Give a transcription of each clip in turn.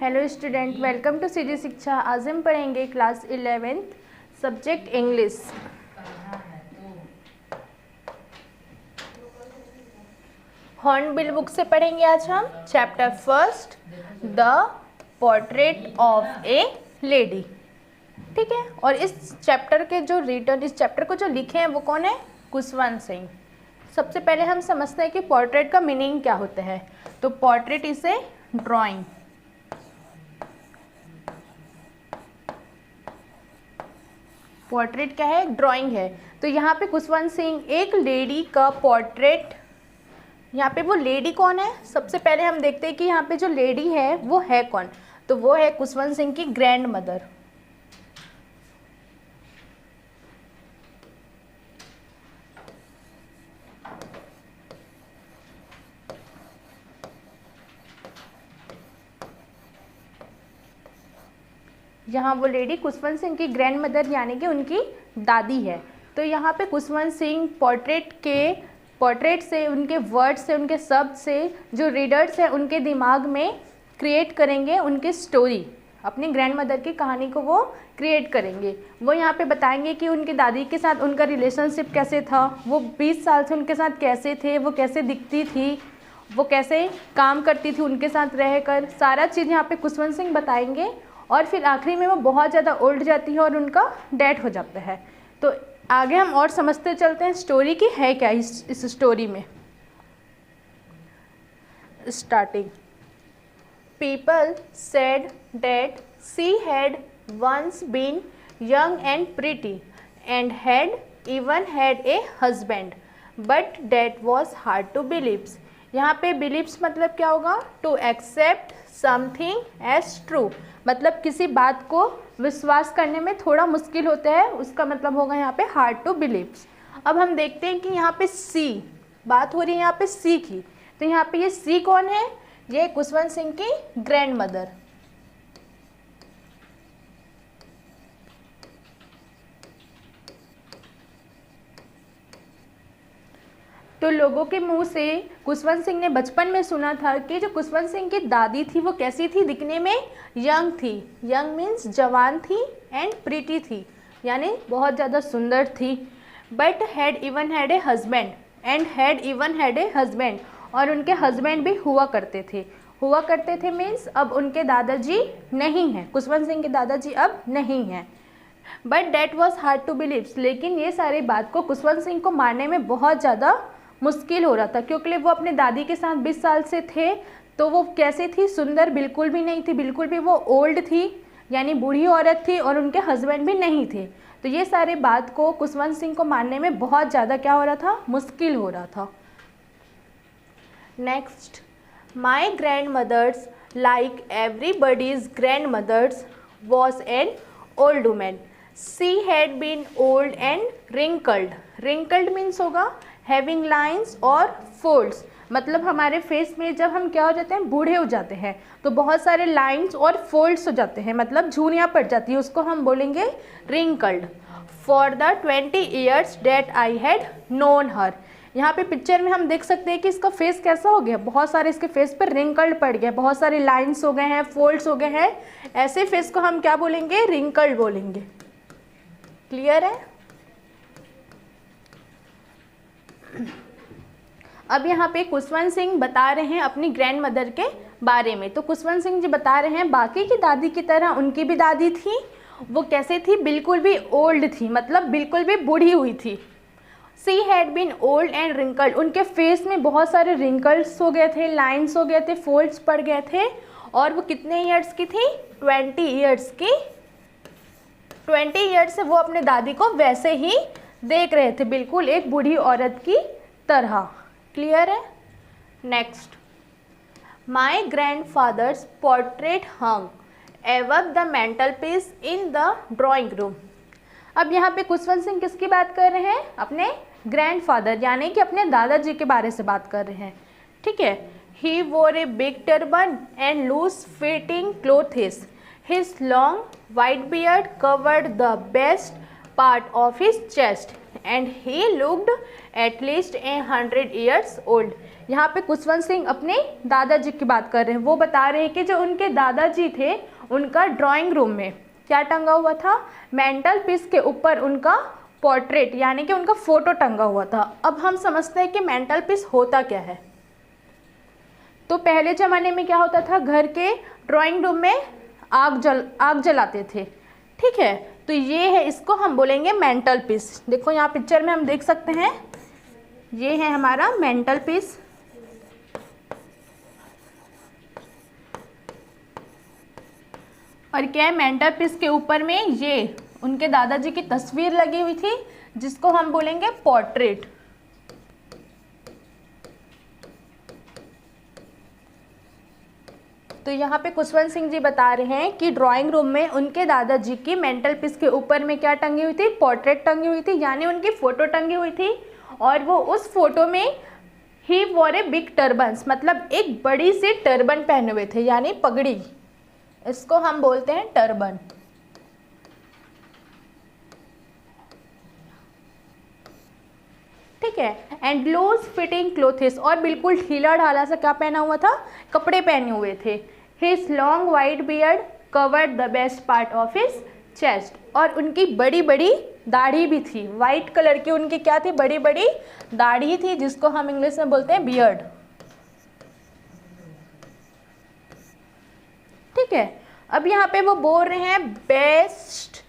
Hello student, welcome to सीधी शिक्षा। आज हम पढ़ेंगे class 11th subject English. Hornbill book से पढ़ेंगे आज हम chapter first, the portrait of A lady. ठीक है, और इस चैप्टर के जो इस चैप्टर को जो लिखे हैं वो कौन है? खुशवंत सिंह। सबसे पहले हम समझते हैं कि पोर्ट्रेट का मीनिंग क्या होता है। तो portrait is a drawing. Portrait क्या है? ड्राइंग है। तो यहाँ पे खुशवंत सिंह एक लेडी का पोर्ट्रेट, यहाँ पे वो लेडी कौन है? सबसे पहले हम देखते हैं कि यहाँ पे जो लेडी है वो है कौन। तो वो है खुशवंत सिंह की ग्रैंड मदर। यहाँ वो लेडी खुशवंत सिंह की ग्रैंड मदर यानी कि उनकी दादी है। तो यहाँ पे खुशवंत सिंह पोर्ट्रेट से, उनके वर्ड से, उनके शब्द से जो रीडर्स हैं उनके दिमाग में क्रिएट करेंगे उनकी स्टोरी। अपनी ग्रैंड मदर की कहानी को वो क्रिएट करेंगे। वो यहाँ पे बताएंगे कि उनकी दादी के साथ उनका रिलेशनशिप कैसे था, वो 20 साल से उनके साथ कैसे थे, वो कैसे दिखती थी, वो कैसे काम करती थी उनके साथ रहकर। सारा चीज़ यहाँ पे खुशवंत सिंह बताएंगे। और फिर आखिरी में वो बहुत ज़्यादा ओल्ड जाती है और उनका डेथ हो जाता है। तो आगे हम और समझते चलते हैं स्टोरी की है क्या इस स्टोरी में। Starting. People said that she had once been young and pretty and had even had a husband but that was hard to believes. यहाँ पे बिलीव्स मतलब क्या होगा? To accept something as true, मतलब किसी बात को विश्वास करने में थोड़ा मुश्किल होता है, उसका मतलब होगा यहाँ पे हार्ड टू बिलीव्स। अब हम देखते हैं कि यहाँ पे सी बात हो रही है, यहाँ पे सी की। तो यहाँ पे ये सी कौन है? ये खुशवंत सिंह की ग्रैंड मदर। तो लोगों के मुंह से खुशवंत सिंह ने बचपन में सुना था कि जो खुशवंत सिंह की दादी थी वो कैसी थी? दिखने में यंग थी। यंग मीन्स जवान थी, एंड प्रीटी थी यानी बहुत ज़्यादा सुंदर थी। But had even had a husband and had even had a husband, और उनके हस्बैंड भी हुआ करते थे मीन्स अब उनके दादाजी नहीं हैं। खुशवंत सिंह के दादाजी अब नहीं हैं। But that was hard to believes, लेकिन ये सारी बात को खुशवंत सिंह को मानने में बहुत ज़्यादा मुश्किल हो रहा था, क्योंकि वो अपने दादी के साथ 20 साल से थे। तो वो कैसी थी? सुंदर बिल्कुल भी नहीं थी, बिल्कुल भी वो ओल्ड थी यानी बूढ़ी औरत थी, और उनके हस्बैंड भी नहीं थे। तो ये सारी बात को खुशवंत सिंह को मानने में बहुत ज़्यादा क्या हो रहा था? मुश्किल हो रहा था। Next. My grandmothers like everybody's grandmothers was an old women. She had been old and wrinkled. Wrinkled means होगा हैविंग लाइन्स और फोल्ड्स, मतलब हमारे फेस में जब हम क्या हो जाते हैं? बूढ़े हो जाते हैं तो बहुत सारे लाइन्स और फोल्ड्स हो जाते हैं, मतलब झुर्रियाँ पड़ जाती है, उसको हम बोलेंगे wrinkled. For the 20 years that I had known her. यहाँ पे पिक्चर में हम देख सकते हैं कि इसका फेस कैसा हो गया? बहुत सारे इसके फेस पर रिंकल्ड पड़ गया, बहुत सारे लाइन्स हो गए हैं, फोल्ड्स हो गए हैं। ऐसे फेस को हम क्या बोलेंगे? रिंकल्ड बोलेंगे। क्लियर है? अब यहाँ पे खुशवंत सिंह बता रहे हैं अपनी ग्रैंड मदर के बारे में। तो खुशवंत सिंह जी बता रहे हैं बाकी की दादी की तरह उनकी भी दादी थी। वो कैसे थी? बिल्कुल भी ओल्ड थी, मतलब बिल्कुल भी बूढ़ी हुई थी। She had been old and wrinkled, उनके फेस में बहुत सारे रिंकल्स हो गए थे, लाइन्स हो गए थे, फोल्ड्स पड़ गए थे। और वो कितने ईयर्स की थी? 20 ईयर्स की। 20 ईयर्स से वो अपने दादी को वैसे ही देख रहे थे, बिल्कुल एक बूढ़ी औरत की तरह। क्लियर है? Next. My grandfather's portrait hung above the mantelpiece in the drawing room. अब यहाँ पे खुशवंत सिंह किसकी बात कर रहे हैं? अपने ग्रैंड फादर यानी कि अपने दादाजी के बारे से बात कर रहे हैं। ठीक है। He wore a big turban and loose fitting clothes. His long white beard covered the best part of his chest and he looked at least 100 years old। यहाँ पे कुशवंत सिंह अपने दादाजी की बात कर रहे हैं। वो बता रहे हैं कि जो उनके दादाजी थे उनका ड्राइंग रूम में क्या टंगा हुआ था, मेंटल पीस के ऊपर उनका पोर्ट्रेट यानी कि उनका फोटो टंगा हुआ था। अब हम समझते हैं कि मेंटल पीस होता क्या है। तो पहले ज़माने में क्या होता था, घर के ड्राइंग रूम में आग जलाते थे, ठीक है। तो ये है, इसको हम बोलेंगे मेंटल पीस। देखो यहाँ पिक्चर में हम देख सकते हैं, ये है हमारा मेंटल पीस। और क्या है, मेंटल पीस के ऊपर में ये उनके दादाजी की तस्वीर लगी हुई थी जिसको हम बोलेंगे पोर्ट्रेट। तो यहाँ पे कुशवंत सिंह जी बता रहे हैं कि ड्राइंग रूम में उनके दादाजी की मेंटल पीस के ऊपर में क्या टंगी हुई थी, पोर्ट्रेट टंगी हुई थी, यानी उनकी फ़ोटो टंगी हुई थी। और वो उस फोटो में ही वॉर ए बिग टर्बन्स, मतलब एक बड़ी सी टर्बन पहने हुए थे, यानी पगड़ी, इसको हम बोलते हैं टर्बन। ठीक है। एंड लूज फिटिंग क्लोथ्स, और बिल्कुल ढीला ढाला सा क्या पहना हुआ था, कपड़े पहने हुए थे। His long white beard covered the best part of his chest, और उनकी बड़ी बड़ी दाढ़ी भी थी, वाइट कलर की उनकी क्या थी, बड़ी बड़ी दाढ़ी थी, जिसको हम इंग्लिश में बोलते हैं बियर्ड। ठीक है। अब यहाँ पे वो बोल रहे हैं best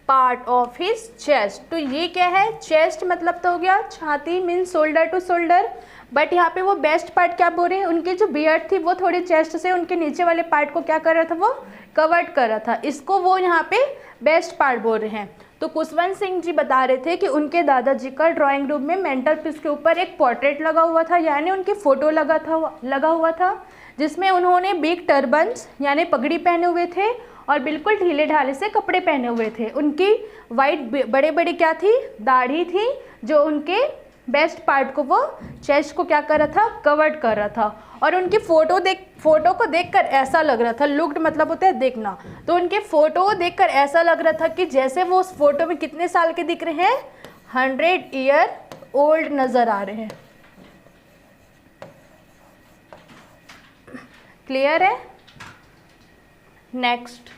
part of his chest. तो ये क्या है, चेस्ट मतलब तो हो गया छाती, mean shoulder to shoulder. But यहाँ पे वो बेस्ट पार्ट क्या बोल रहे हैं, उनकी जो बियर्ड थी वो थोड़ी चेस्ट से उनके नीचे वाले पार्ट को क्या कर रहा था, वो कवर्ड कर रहा था, इसको वो यहाँ पे बेस्ट पार्ट बोल रहे हैं। तो कुशवंत सिंह जी बता रहे थे कि उनके दादाजी का ड्राइंग रूम में मेंटल पीस के ऊपर एक पोर्ट्रेट लगा हुआ था, यानी उनकी फ़ोटो लगा हुआ था, जिसमें उन्होंने बिग टर्बन्स यानी पगड़ी पहने हुए थे और बिल्कुल ढीले ढाले से कपड़े पहने हुए थे। उनकी वाइट बड़े बड़े क्या थी, दाढ़ी थी, जो उनके बेस्ट पार्ट को, वो चेस्ट को क्या कर रहा था, कवर्ड कर रहा था। और उनकी फ़ोटो को देखकर ऐसा लग रहा था, लुक्ड मतलब होता है देखना, तो उनके फ़ोटो को देखकर ऐसा लग रहा था कि जैसे वो उस फोटो में कितने साल के दिख रहे हैं, 100 ईयर ओल्ड नज़र आ रहे हैं। क्लियर है। Next,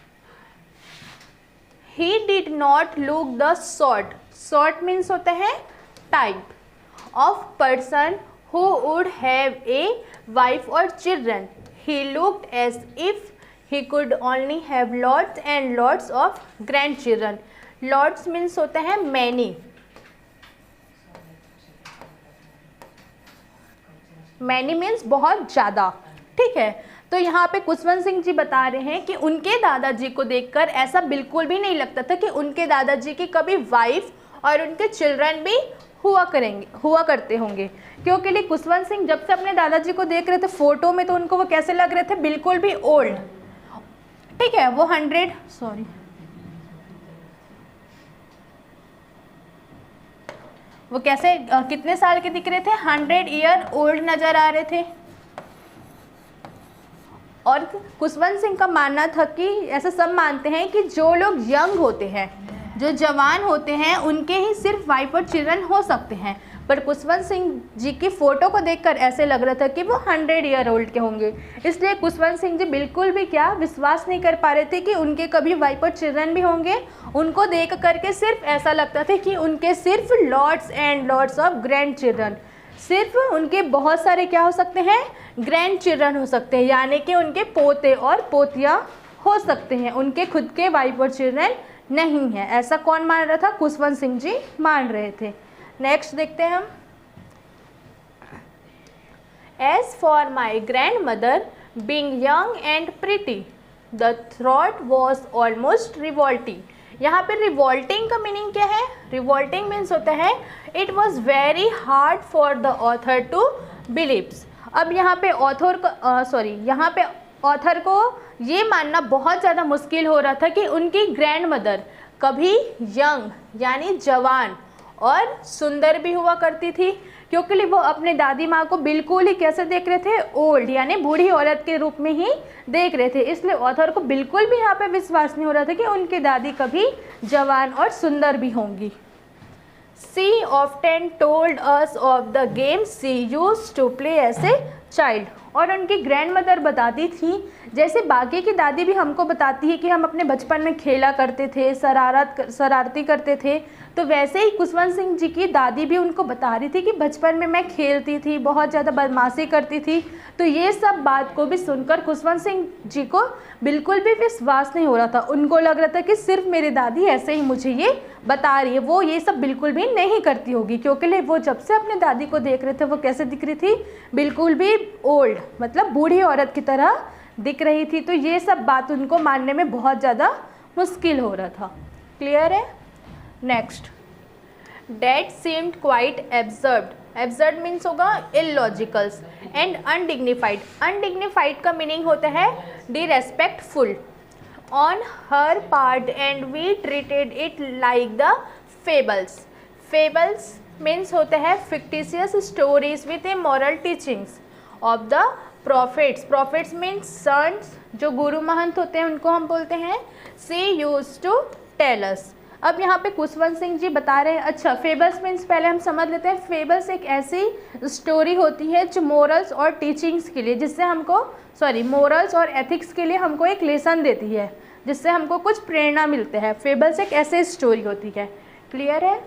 he did not look the sort means होता है type of person who would have a wife or children. He looked as if he could only have lots and lots of grandchildren. Lots means होता है many. Many means बहुत ज़्यादा। ठीक है। तो यहाँ पे कुशवंत सिंह जी बता रहे हैं कि उनके दादाजी को देखकर ऐसा बिल्कुल भी नहीं लगता था कि उनके दादाजी की कभी वाइफ और उनके चिल्ड्रन भी हुआ करते होंगे, क्योंकि कुशवंत सिंह जब से अपने दादाजी को देख रहे थे फोटो में, तो उनको वो कैसे लग रहे थे, बिल्कुल भी ओल्ड। ठीक है। वो वो कैसे कितने साल के दिख रहे थे, 100 ईयर ओल्ड नजर आ रहे थे। और कुशवंत सिंह का मानना था कि ऐसा सब मानते हैं कि जो लोग यंग होते हैं, जो जवान होते हैं, उनके ही सिर्फ वाइफ और चिल्ड्रन हो सकते हैं। पर कुशवंत सिंह जी की फ़ोटो को देखकर ऐसे लग रहा था कि वो 100 ईयर ओल्ड के होंगे, इसलिए कुशवंत सिंह जी बिल्कुल भी क्या विश्वास नहीं कर पा रहे थे कि उनके कभी वाइफ और चिल्ड्रन भी होंगे। उनको देख करके सिर्फ ऐसा लगता था कि उनके सिर्फ lots and lots of grand children, सिर्फ उनके बहुत सारे क्या हो सकते हैं, ग्रैंड चिल्ड्रन हो सकते हैं, यानी कि उनके पोते और पोतियाँ हो सकते हैं, उनके खुद के वाइफ और चिल्ड्रन नहीं है। ऐसा कौन मान रहा था, कुशवंत सिंह जी मान रहे थे। नेक्स्ट देखते हैं हम। As for my grandmother being young and pretty the thought was almost revolting. यहाँ पे रिवॉल्टिंग का मीनिंग क्या है, रिवॉल्टिंग मीन्स होता है it was very hard for the author to believes. अब यहाँ पे यहाँ पे ऑथर को ये मानना बहुत ज़्यादा मुश्किल हो रहा था कि उनकी ग्रैंड मदर कभी यंग यानी जवान और सुंदर भी हुआ करती थी, क्योंकि वो अपने दादी माँ को बिल्कुल ही कैसे देख रहे थे, ओल्ड यानी बूढ़ी औरत के रूप में ही देख रहे थे। इसलिए ऑथर को बिल्कुल भी यहाँ पे विश्वास नहीं हो रहा था कि उनकी दादी कभी जवान और सुंदर भी होंगी। She often told us of the games she used to play as a child। और उनकी ग्रैंड मदर बताती थी, जैसे बाकी की दादी भी हमको बताती है कि हम अपने बचपन में खेला करते थे, शरारती करते थे, तो वैसे ही खुशवंत सिंह जी की दादी भी उनको बता रही थी कि बचपन में मैं खेलती थी, बहुत ज़्यादा बदमाशी करती थी। तो ये सब बात को भी सुनकर खुशवंत सिंह जी को बिल्कुल भी विश्वास नहीं हो रहा था। उनको लग रहा था कि सिर्फ मेरी दादी ऐसे ही मुझे ये बता रही है, वो ये सब बिल्कुल भी नहीं करती होगी, क्योंकि वो जब से अपने दादी को देख रहे थे वो कैसे दिख रही थी, बिल्कुल भी ओल्ड मतलब बूढ़ी औरत की तरह दिख रही थी। तो ये सब बात उनको मानने में बहुत ज़्यादा मुश्किल हो रहा था। क्लियर है? Next, that seemed quite absurd. Absurd means होगा इलॉजिकल्स एंड अनडिग्निफाइड। अनडिग्निफाइड का मीनिंग होता है disrespectful on her part and we treated it like the fables. Fables means होता है fictitious stories with a moral teachings of the prophets. Prophets means saints, जो गुरु महंत होते हैं उनको हम बोलते हैं। She used to tell us. अब यहाँ पे खुशवंत सिंह जी बता रहे हैं, अच्छा फेबल्स मीन्स पहले हम समझ लेते हैं। फेबल्स एक ऐसी स्टोरी होती है जो मोरल्स और टीचिंग्स के लिए, जिससे हमको मोरल्स और एथिक्स के लिए हमको एक लेसन देती है, जिससे हमको कुछ प्रेरणा मिलते हैं। फेबल्स एक ऐसी स्टोरी होती है। क्लियर है?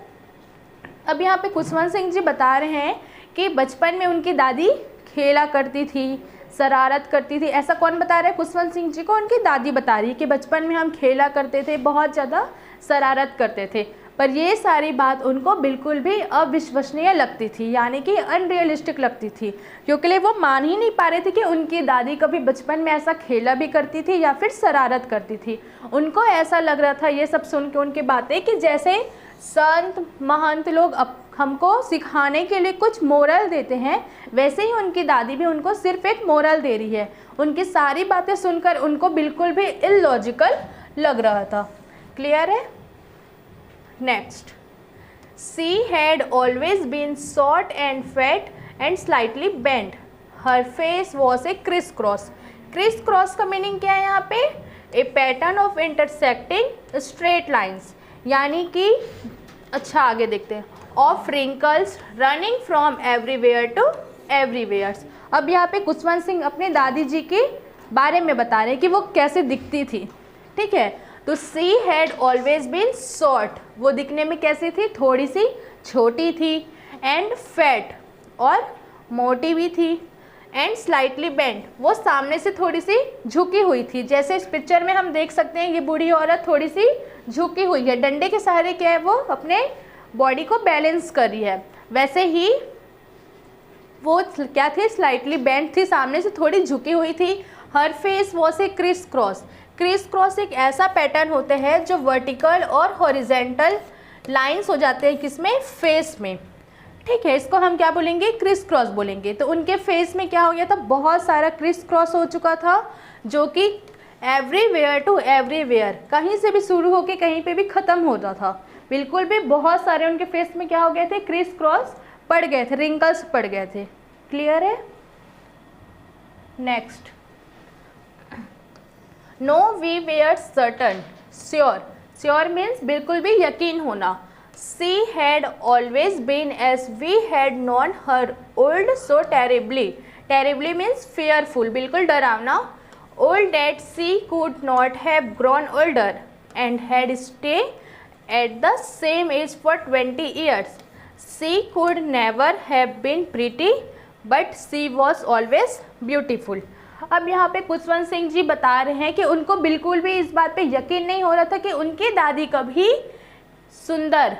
अब यहाँ पे खुशवंत सिंह जी बता रहे हैं कि बचपन में उनकी दादी खेला करती थी, शरारत करती थी। ऐसा कौन बता रहा है? खुशवंत सिंह जी को उनकी दादी बता रही है कि बचपन में हम खेला करते थे, बहुत ज़्यादा शरारत करते थे। पर ये सारी बात उनको बिल्कुल भी अविश्वसनीय लगती थी, यानी कि अनरियलिस्टिक लगती थी, क्योंकि वो मान ही नहीं पा रहे थे कि उनकी दादी कभी बचपन में ऐसा खेला भी करती थी या फिर शरारत करती थी। उनको ऐसा लग रहा था ये सब सुन के उनकी बातें कि जैसे संत महंत लोग हमको सिखाने के लिए कुछ मोरल देते हैं, वैसे ही उनकी दादी भी उनको सिर्फ एक मोरल दे रही है। उनकी सारी बातें सुनकर उनको बिल्कुल भी इलॉजिकल लग रहा था। क्लियर है? Next, she had always been short and fat and slightly bent. Her face was a criss cross. Criss cross का मीनिंग क्या है यहाँ पे? A pattern of intersecting straight lines, यानी कि अच्छा आगे देखते हैं, of wrinkles running from everywhere to everywhere. अब यहाँ पे खुशवंत सिंह अपने दादी जी के बारे में बता रहे हैं कि वो कैसे दिखती थी। ठीक है, तो she had always been short, वो दिखने में कैसी थी? थोड़ी सी छोटी थी। एंड फैट, और मोटी भी थी। एंड स्लाइटली बेंड, वो सामने से थोड़ी सी झुकी हुई थी। जैसे इस पिक्चर में हम देख सकते हैं ये बूढ़ी औरत थोड़ी सी झुकी हुई है, डंडे के सहारे क्या है, वो अपने बॉडी को बैलेंस कर रही है। वैसे ही वो क्या थी? स्लाइटली बेंड थी, सामने से थोड़ी झुकी हुई थी। Her face was a criss cross. Criss cross एक ऐसा पैटर्न होता है जो वर्टिकल और हॉरिजेंटल लाइंस हो जाते हैं किसमें? फेस में। ठीक है, इसको हम क्या बोलेंगे? क्रिस क्रॉस बोलेंगे। तो उनके फेस में क्या हो गया था? बहुत सारा क्रिस क्रॉस हो चुका था, जो कि एवरीवेयर टू एवरीवेयर, कहीं से भी शुरू होके कहीं पे भी ख़त्म होता था। बिल्कुल भी बहुत सारे उनके फेस में क्या हो गए थे? क्रिस क्रॉस पड़ गए थे, रिंकल्स पड़ गए थे। क्लियर है? Next, no we were certain. Sure, sure means बिल्कुल भी यकीन होना। She had always been as we had known her old so terribly. Terribly means fearful, बिल्कुल डरावना। Old that she could not have grown older and had stay at the same age for 20 years. She could never have been pretty, but she was always beautiful. अब यहाँ पे खुशवंत सिंह जी बता रहे हैं कि उनको बिल्कुल भी इस बात पे यकीन नहीं हो रहा था कि उनकी दादी कभी सुंदर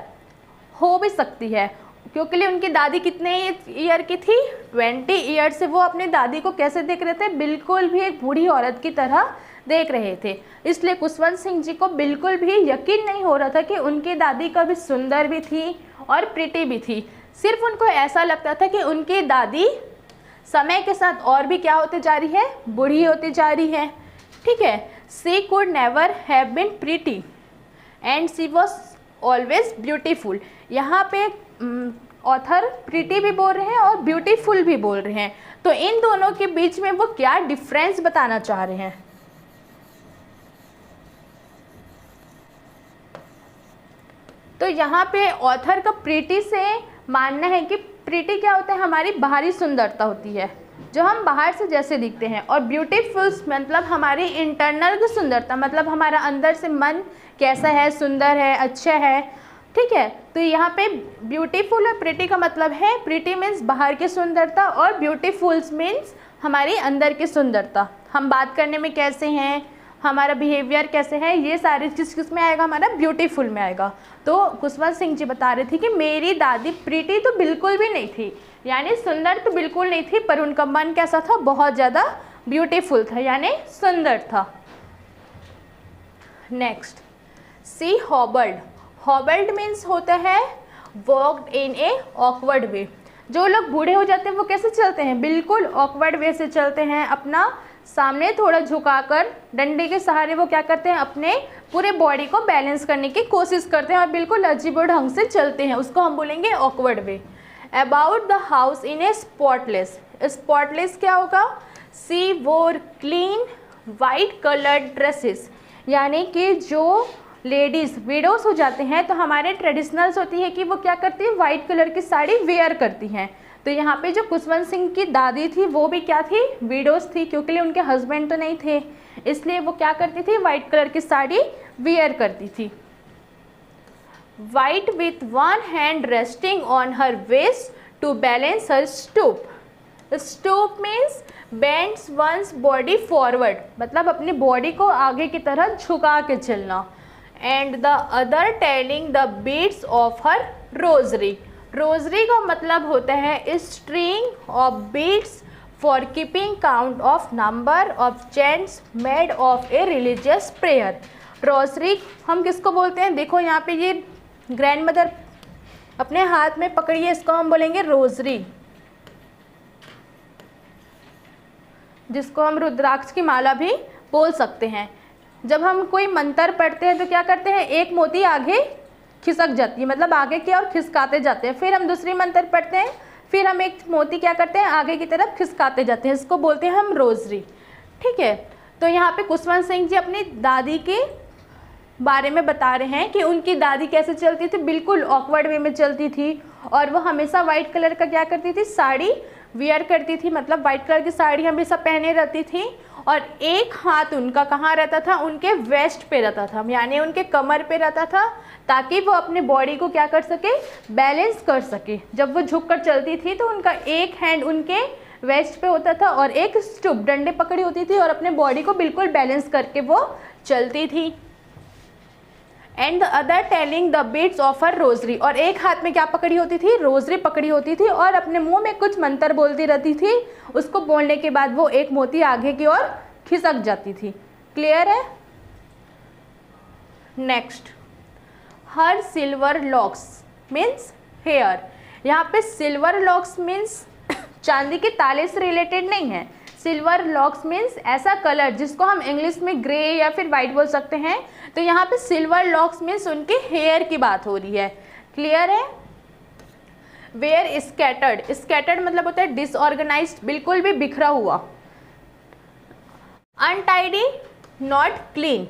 हो भी सकती है, क्योंकि उनकी दादी कितने ईयर की थी? 20 ईयर से वो अपनी दादी को कैसे देख रहे थे? बिल्कुल भी एक बूढ़ी औरत की तरह देख रहे थे। इसलिए खुशवंत सिंह जी को बिल्कुल भी यकीन नहीं हो रहा था कि उनकी दादी कभी सुंदर भी थी और प्रिटी भी थी। सिर्फ उनको ऐसा लगता था कि उनकी दादी समय के साथ और भी क्या होते जा रही है? बूढ़ी होती जा रही है। ठीक है, she could never have been pretty and she was always beautiful. यहाँ पे ऑथर प्रीटी भी बोल रहे हैं और ब्यूटीफुल भी बोल रहे हैं, तो इन दोनों के बीच में वो क्या डिफरेंस बताना चाह रहे हैं? तो यहाँ पे ऑथर का प्रीटी से मानना है कि प्रीटी क्या होता है, हमारी बाहरी सुंदरता होती है, जो हम बाहर से जैसे दिखते हैं, और ब्यूटीफुल मतलब हमारी इंटरनल की सुंदरता, मतलब हमारा अंदर से मन कैसा है, सुंदर है, अच्छा है। ठीक है, तो यहाँ पे ब्यूटीफुल और प्रीटी का मतलब है, प्रीटी मीन्स बाहर की सुंदरता और ब्यूटीफुल्स मीन्स हमारी अंदर की सुंदरता, हम बात करने में कैसे हैं, हमारा बिहेवियर कैसे है, ये सारी चीज़ किस में आएगा, हमारा ब्यूटीफुल में आएगा। तो खुशवंत सिंह जी बता रहे थे कि मेरी दादी प्रीटी तो बिल्कुल भी नहीं थी, यानी सुंदर तो बिल्कुल नहीं थी, पर उनका मन कैसा था, बहुत ज़्यादा ब्यूटीफुल था, यानी सुंदर था। नेक्स्ट, सी हॉबल्ड। हॉबल्ड मीन्स होता है वॉक्ड इन ए ऑकवर्ड वे। जो लोग बूढ़े हो जाते हैं वो कैसे चलते हैं, बिल्कुल ऑकवर्ड वे से चलते हैं, अपना सामने थोड़ा झुकाकर डंडे के सहारे वो क्या करते हैं, अपने पूरे बॉडी को बैलेंस करने की कोशिश करते हैं और बिल्कुल अजीबो ढंग से चलते हैं, उसको हम बोलेंगे awkward way. About the house in A spotless. Spotless क्या होगा, सी वोर क्लीन वाइट कलर्ड ड्रेसेस, यानी कि जो लेडीज़ विडोज हो जाते हैं तो हमारे ट्रेडिशनल्स होती है कि वो क्या करती है, वाइट कलर की साड़ी वेयर करती हैं। तो यहाँ पे जो खुशवंत सिंह की दादी थी वो भी क्या थी, विडोज थी, क्योंकि उनके हस्बैंड तो नहीं थे, इसलिए वो क्या करती थी, वाइट कलर की साड़ी वेयर करती थी। White with one hand resting on her waist to balance her stoop. Stoop means bends one's body forward, मतलब अपनी बॉडी को आगे की तरह झुका के चलना। And the other telling the beads of her rosary. Rosary का मतलब होता है string of beads for keeping count of number of chants made of a religious prayer. Rosary हम किसको बोलते हैं, देखो यहाँ पे ये ग्रैंड मदर अपने हाथ में पकड़ी है, इसको हम बोलेंगे रोजरी, जिसको हम रुद्राक्ष की माला भी बोल सकते हैं। जब हम कोई मंत्र पढ़ते हैं तो क्या करते हैं, एक मोती आगे खिसक जाती है, मतलब आगे की ओर खिसकाते जाते हैं, फिर हम दूसरी मंत्र पढ़ते हैं, फिर हम एक मोती क्या करते हैं, आगे की तरफ खिसकाते जाते हैं, इसको बोलते हैं हम रोजरी। ठीक है, तो यहाँ पे खुशवंत सिंह जी अपनी दादी के बारे में बता रहे हैं कि उनकी दादी कैसे चलती थी, बिल्कुल ऑकवर्ड वे में चलती थी, और वो हमेशा वाइट कलर का क्या करती थी, साड़ी वियर करती थी, मतलब वाइट कलर की साड़ी हमेशा पहने रहती थी, और एक हाथ उनका कहाँ रहता था, उनके वेस्ट पे रहता था, यानी उनके कमर पे रहता था, ताकि वो अपने बॉडी को क्या कर सके, बैलेंस कर सके। जब वो झुक कर चलती थी तो उनका एक हैंड उनके वेस्ट पे होता था और एक स्टूप डंडे पकड़ी होती थी, और अपने बॉडी को बिल्कुल बैलेंस करके वो चलती थी। And the other telling the beads of her rosary, और एक हाथ में क्या पकड़ी होती थी, रोजरी पकड़ी होती थी, और अपने मुंह में कुछ मंत्र बोलती रहती थी, उसको बोलने के बाद वो एक मोती आगे की ओर खिसक जाती थी। क्लियर है? नेक्स्ट, हर सिल्वर लॉक्स मीन्स हेयर। यहाँ पे सिल्वर लॉक्स मीन्स चांदी के ताले से रिलेटेड नहीं है, सिल्वर लॉक्स मीन्स ऐसा कलर जिसको हम इंग्लिश में ग्रे या फिर वाइट बोल सकते हैं, तो यहाँ पे सिल्वर लॉक्स मीन्स उनके हेयर की बात हो रही है। क्लियर है? वेयर स्कैटर्ड, स्कैटर्ड मतलब होता है डिसऑर्गेनाइज्ड, बिल्कुल भी बिखरा हुआ। अनटाइडी, नॉट क्लीन,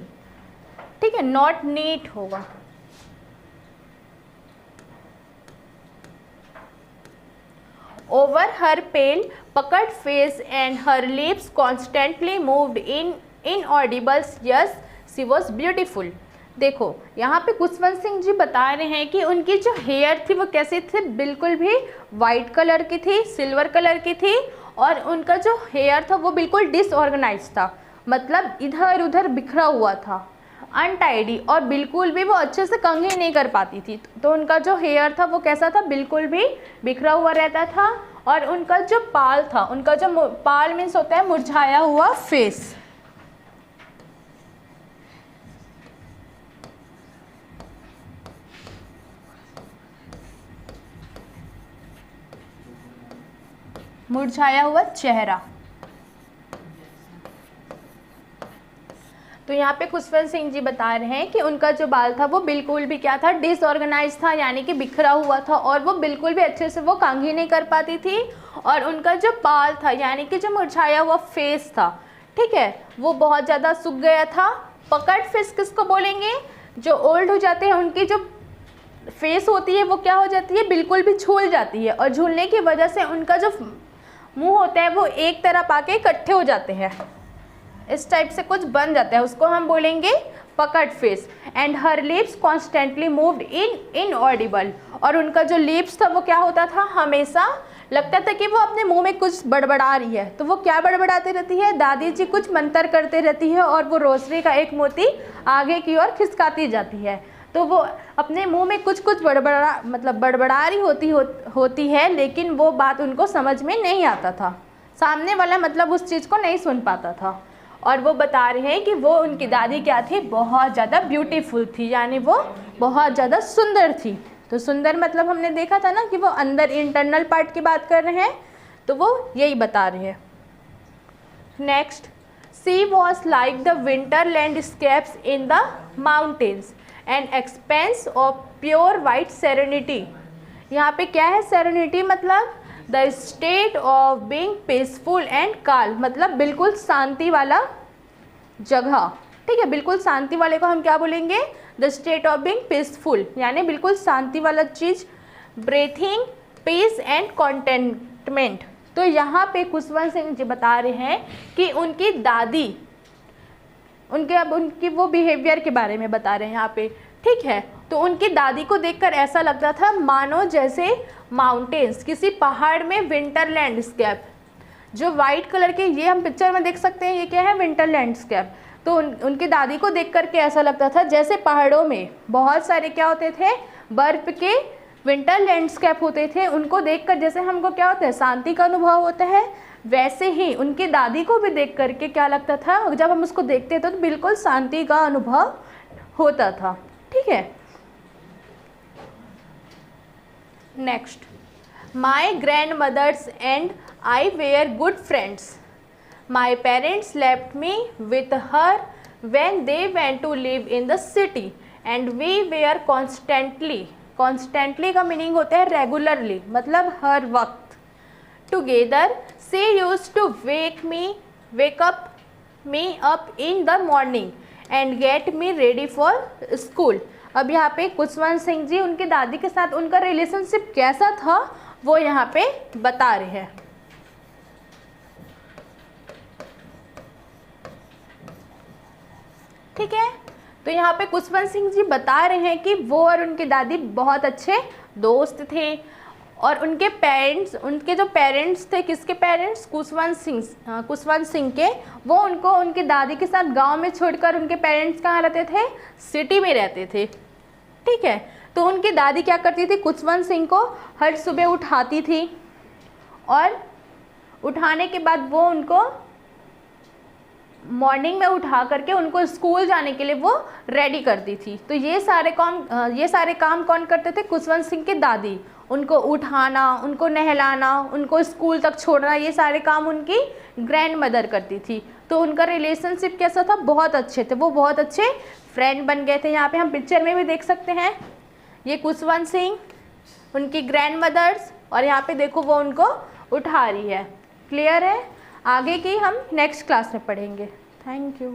ठीक है, नॉट नीट होगा। Over her pale puckered face and her lips constantly moved in inaudible yes she was beautiful। देखो यहाँ पे खुशवंत सिंह जी बता रहे हैं कि उनकी जो हेयर थी वो कैसी थी, बिल्कुल भी वाइट कलर की थी, सिल्वर कलर की थी, और उनका जो हेयर था वो बिल्कुल डिसऑर्गेनाइज था, मतलब इधर उधर बिखरा हुआ था, अनटाइडी, और बिल्कुल भी वो अच्छे से कंघी नहीं कर पाती थी। तो उनका जो हेयर था वो कैसा था, बिल्कुल भी बिखरा हुआ रहता था, और उनका जो बाल था, उनका जो बाल मीन्स होता है मुरझाया हुआ फेस। मुरझाया हुआ चेहरा। तो यहाँ पे खुशवंत सिंह जी बता रहे हैं कि उनका जो बाल था वो बिल्कुल भी क्या था, डिसऑर्गेनाइज था, यानी कि बिखरा हुआ था, और वो बिल्कुल भी अच्छे से वो कंघी नहीं कर पाती थी। और उनका जो बाल था यानी कि जो मुरझाया हुआ फेस था, ठीक है, वो बहुत ज़्यादा सूख गया था। पकड़ फेस किसको बोलेंगे? जो ओल्ड हो जाते हैं उनकी जो फेस होती है वो क्या हो जाती है, बिल्कुल भी झूल जाती है, और झूलने की वजह से उनका जो मुंह होता है वो एक तरफ आके इकट्ठे हो जाते हैं, इस टाइप से कुछ बन जाता है, उसको हम बोलेंगे पकड़ face. And her lips constantly moved inaudible, और उनका जो लिप्स था वो क्या होता था, हमेशा लगता था कि वो अपने मुंह में कुछ बड़बड़ा रही है। तो वो क्या बड़बड़ाती रहती है, दादी जी कुछ मंत्र करते रहती है और वो रोशनी का एक मोती आगे की ओर खिसकाती जाती है। तो वो अपने मुंह में कुछ बड़बड़ा रही होती है, लेकिन वो बात उनको समझ में नहीं आता था, सामने वाला मतलब उस चीज़ को नहीं सुन पाता था। और वो बता रहे हैं कि वो उनकी दादी क्या थी, बहुत ज़्यादा ब्यूटीफुल थी, यानी वो बहुत ज़्यादा सुंदर थी। तो सुंदर मतलब हमने देखा था ना कि वो अंदर इंटरनल पार्ट की बात कर रहे हैं, तो वो यही बता रहे हैं। Next, she was like the winter landscapes in the mountains and expanse of pure white serenity. यहाँ पे क्या है, सेरेनिटी मतलब the state of being peaceful and calm, मतलब बिल्कुल शांति वाला जगह, ठीक है, बिल्कुल शांति वाले को हम क्या बोलेंगे, the state of being peaceful, यानी बिल्कुल शांति वाला चीज़, ब्रीथिंग पीस एंड कॉन्टेंटमेंट। तो यहाँ पे खुशवंत सिंह जी बता रहे हैं कि उनकी दादी, उनकी वो बिहेवियर के बारे में बता रहे हैं यहाँ पे, ठीक है। तो उनकी दादी को देखकर ऐसा लगता था मानो जैसे माउंटेन्स, किसी पहाड़ में विंटर लैंडस्केप, जो वाइट कलर के, ये हम पिक्चर में देख सकते हैं, ये क्या है, विंटर लैंडस्केप। तो उनकी दादी को देख करके ऐसा लगता था जैसे पहाड़ों में बहुत सारे क्या होते थे, बर्फ के विंटर लैंडस्केप होते थे, उनको देखकर जैसे हमको क्या होता है, शांति का अनुभव होता है, वैसे ही उनकी दादी को भी देख करके क्या लगता था, जब हम उसको देखते थे तो बिल्कुल शांति का अनुभव होता था, ठीक है। Next, my grandmother's and I were good friends, my parents left me with her when they went to live in the city and we were constantly का मीनिंग होता है रेगुलरली, मतलब हर वक्त, together she used to wake up me up in the morning and get me ready for school। अब यहाँ पे खुशवंत सिंह जी उनकी दादी के साथ उनका रिलेशनशिप कैसा था वो यहाँ पे बता रहे हैं। ठीक है, तो यहाँ पे खुशवंत सिंह जी बता रहे हैं कि वो और उनकी दादी बहुत अच्छे दोस्त थे, और उनके पेरेंट्स, उनके जो पेरेंट्स थे, किसके पेरेंट्स, खुशवंत सिंह के, वो उनको उनकी दादी के साथ गांव में छोड़कर, उनके पेरेंट्स कहाँ रहते थे, सिटी में रहते थे, ठीक है। तो उनकी दादी क्या करती थी, खुशवंत सिंह को हर सुबह उठाती थी, और उठाने के बाद वो उनको मॉर्निंग में उठा करके उनको स्कूल जाने के लिए वो रेडी करती थी। तो ये सारे काम कौन करते थे, खुशवंत सिंह की दादी, उनको उठाना, उनको नहलाना, उनको स्कूल तक छोड़ना, ये सारे काम उनकी ग्रैंड मदर करती थी। तो उनका रिलेशनशिप कैसा था, बहुत अच्छे थे, वो बहुत अच्छे फ्रेंड बन गए थे। यहाँ पे हम पिक्चर में भी देख सकते हैं, ये खुशवंत सिंह, उनकी ग्रैंड मदर्स, और यहाँ पे देखो वो उनको उठा रही है। क्लियर है, आगे की हम नेक्स्ट क्लास में पढ़ेंगे। Thank you.